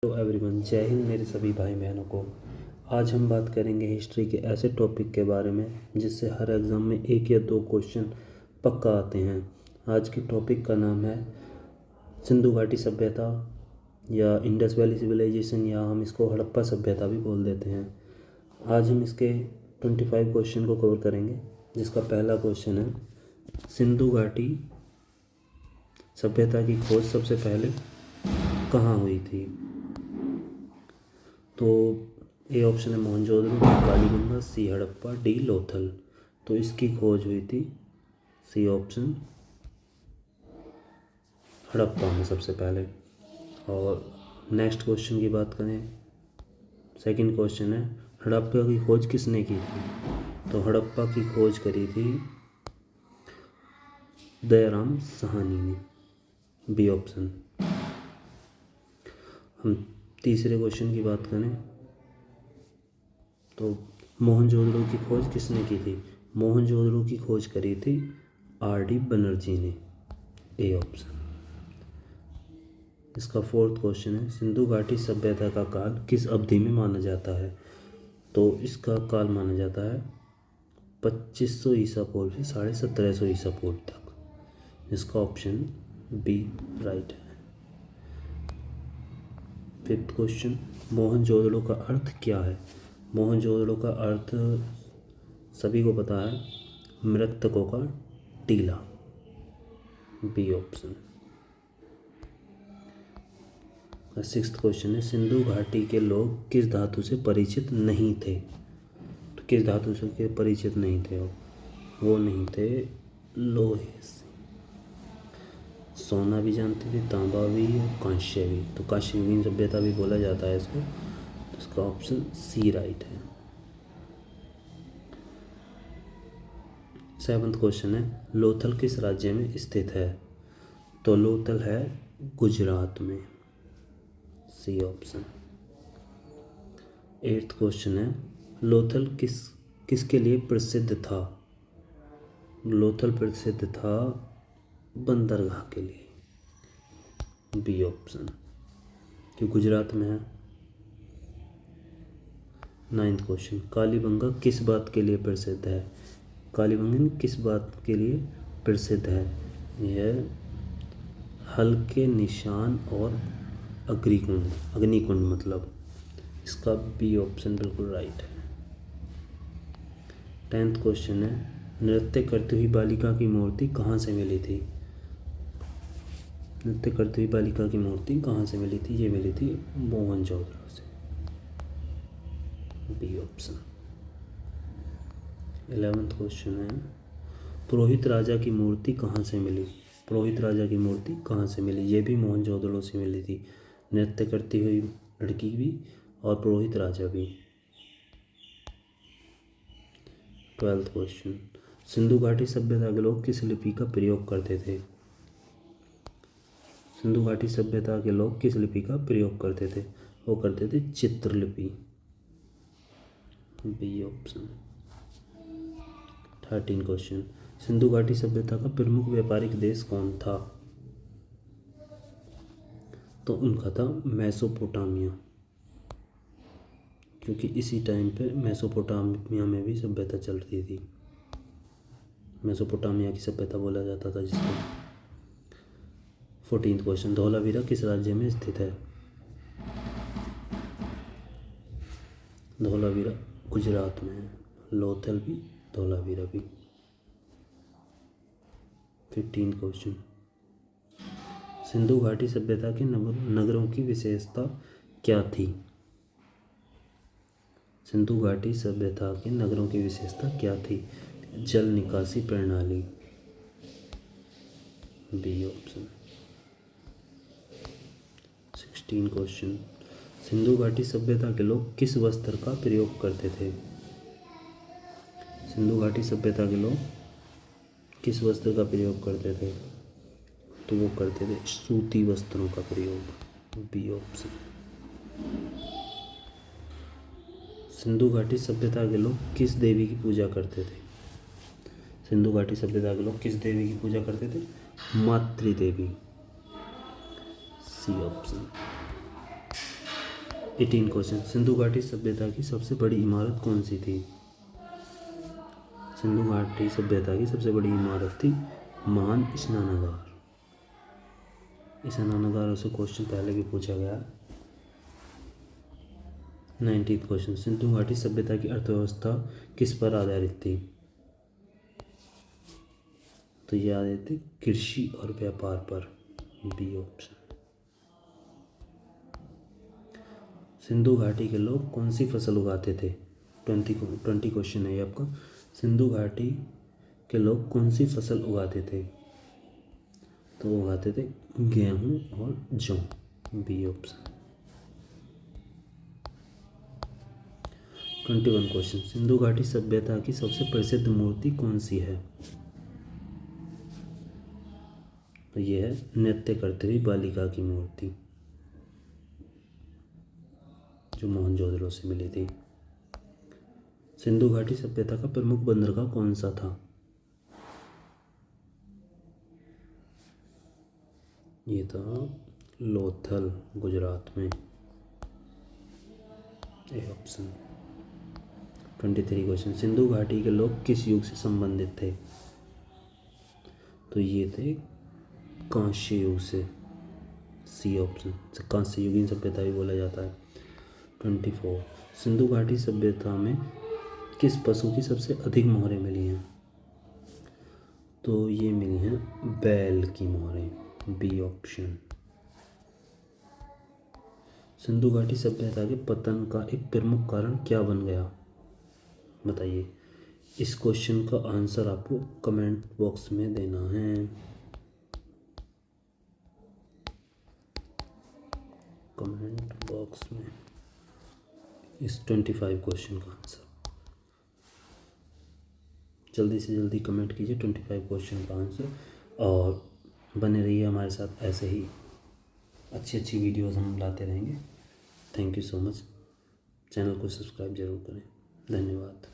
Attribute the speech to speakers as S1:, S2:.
S1: Hello everyone, जय हिंद मेरे सभी भाई बहनों को। आज हम बात करेंगे हिस्ट्री के ऐसे टॉपिक के बारे में जिससे हर एग्ज़ाम में 1 या 2 क्वेश्चन पक्का आते हैं। आज के टॉपिक का नाम है सिंधु घाटी सभ्यता या इंडस वैली सिविलाइजेशन, या हम इसको हड़प्पा सभ्यता भी बोल देते हैं। आज हम इसके 25 क्वेश्चन को कवर करेंगे, जिसका पहला क्वेश्चन है सिंधु घाटी सभ्यता की खोज सबसे पहले कहाँ हुई थी। तो ए ऑप्शन है मोहनजोदड़ो, बी कालीबंगा, सी हड़प्पा, डी लोथल। तो इसकी खोज हुई थी सी ऑप्शन हड़प्पा में सबसे पहले। और नेक्स्ट क्वेश्चन की बात करें, सेकंड क्वेश्चन है हड़प्पा की खोज किसने की थी। तो हड़प्पा की खोज करी थी दयाराम साहनी ने, बी ऑप्शन। हम तीसरे क्वेश्चन की बात करें तो मोहनजोदड़ो की खोज किसने की थी। मोहनजोदड़ो की खोज करी थी आर.डी. बनर्जी ने, ए ऑप्शन। इसका फोर्थ क्वेश्चन है सिंधु घाटी सभ्यता का काल किस अवधि में माना जाता है। तो इसका काल माना जाता है 2500 ईसा पूर्व से 1750 ईसा पूर्व तक। इसका ऑप्शन बी राइट है। फिफ्थ क्वेश्चन, मोहनजोदड़ो का अर्थ क्या है। मोहनजोदड़ो का अर्थ सभी को पता है, मृतकों का टीला, बी ऑप्शन। सिक्स्थ क्वेश्चन है सिंधु घाटी के लोग किस धातु से परिचित नहीं थे। तो किस धातु से के परिचित नहीं थे वो नहीं थे लोहे से। सोना भी जानते थे, तांबा भी और कांस्य भी। तो कांस्ययुगीन सभ्यता भी बोला जाता है इसको। तो इसका ऑप्शन सी राइट है। सेवंथ क्वेश्चन है लोथल किस राज्य में स्थित है। तो लोथल है गुजरात में, सी ऑप्शन। एट्थ क्वेश्चन है लोथल किसके लिए प्रसिद्ध था। लोथल प्रसिद्ध था बंदरगाह के लिए, बी ऑप्शन, जो गुजरात में है। नाइन्थ क्वेश्चन कालीबंगा किस बात के लिए प्रसिद्ध है। कालीबंगन किस बात के लिए प्रसिद्ध है। यह हल्के निशान और अग्निकुंड मतलब। इसका बी ऑप्शन बिल्कुल राइट है। 10th क्वेश्चन है नृत्य करती हुई बालिका की मूर्ति कहाँ से मिली थी। नृत्य करती हुई बालिका की मूर्ति कहाँ से मिली थी। ये मिली थी मोहनजोदड़ो से, बी ऑप्शन। 11th क्वेश्चन है पुरोहित राजा की मूर्ति कहाँ से मिली। पुरोहित राजा की मूर्ति कहाँ से मिली। ये भी मोहनजोदड़ो से मिली थी। नृत्य करती हुई लड़की भी और पुरोहित राजा भी। 12th क्वेश्चन सिंधु घाटी सभ्यता के लोग किस लिपि का प्रयोग करते थे। सिंधु घाटी सभ्यता के लोग किस लिपि का प्रयोग करते थे। वो करते थे चित्रलिपि, बी ऑप्शन। 13 क्वेश्चन सिंधु घाटी सभ्यता का प्रमुख व्यापारिक देश कौन था। तो उनका था मेसोपोटामिया, क्योंकि इसी टाइम पे मेसोपोटामिया में भी सभ्यता चल रही थी। मेसोपोटामिया की सभ्यता बोला जाता था जिसको। 14th क्वेश्चन धौलावीरा किस राज्य में स्थित है। धौलावीरा गुजरात में है। लोथल भी, धौलावीरा भी। 15th क्वेश्चन सिंधु घाटी सभ्यता के नगरों की विशेषता क्या थी। सिंधु घाटी सभ्यता के नगरों की विशेषता क्या थी। जल निकासी प्रणाली, बी ऑप्शन। 16 क्वेश्चन सिंधु घाटी सभ्यता के लोग किस वस्त्र का प्रयोग करते थे। सिंधु घाटी सभ्यता के लोग किस वस्त्र का प्रयोग करते थे। तो वो करते थे सूती वस्त्रों का प्रयोग, बी ऑप्शन। सिंधु घाटी सभ्यता के लोग किस देवी की पूजा करते थे। सिंधु घाटी सभ्यता के लोग किस देवी की पूजा करते थे। मातृ देवी, सी ऑप्शन। 18 क्वेश्चन, सिंधु घाटी सभ्यता की सबसे बड़ी इमारत कौन सी थी? सिंधु घाटी सभ्यता की सबसे बड़ी इमारत थी महान स्नानागार। स्नानागार से क्वेश्चन पहले भी पूछा गया। 19th क्वेश्चन, सिंधु घाटी सभ्यता की अर्थव्यवस्था किस पर आधारित थी? तो ये आधारित थी कृषि और व्यापार पर, बी ऑप्शन। सिंधु घाटी के लोग कौन सी फसल उगाते थे? 20 क्वेश्चन है ये आपका। सिंधु घाटी के लोग कौन सी फसल उगाते थे? तो वो उगाते थे गेहूँ और जौ, बी ऑप्शन। 21 क्वेश्चन, सिंधु घाटी सभ्यता की सबसे प्रसिद्ध मूर्ति कौन सी है? तो ये है नृत्य करती हुई बालिका की मूर्ति, जो मोहनजोदड़ो से मिली थी। सिंधु घाटी सभ्यता का प्रमुख बंदरगाह कौन सा था? ये था लोथल, गुजरात में, ए ऑप्शन। 23 क्वेश्चन, सिंधु घाटी के लोग किस युग से संबंधित थे? तो ये थे कांस्य युग से, सी ऑप्शन। कांस्य युगीन सभ्यता भी बोला जाता है। 24, सिंधु घाटी सभ्यता में किस पशु की सबसे अधिक मोहरें मिली हैं? तो ये मिली हैं बैल की मोहरें, बी ऑप्शन। सिंधु घाटी सभ्यता के पतन का एक प्रमुख कारण क्या बन गया? बताइए। इस क्वेश्चन का आंसर आपको कमेंट बॉक्स में देना है। कमेंट बॉक्स में इस 25 क्वेश्चन का आंसर जल्दी से जल्दी कमेंट कीजिए 25 क्वेश्चन का आंसर, और बने रहिए हमारे साथ। ऐसे ही अच्छी अच्छी वीडियोस हम लाते रहेंगे। Thank you so much. Channel को सब्सक्राइब जरूर करें। धन्यवाद।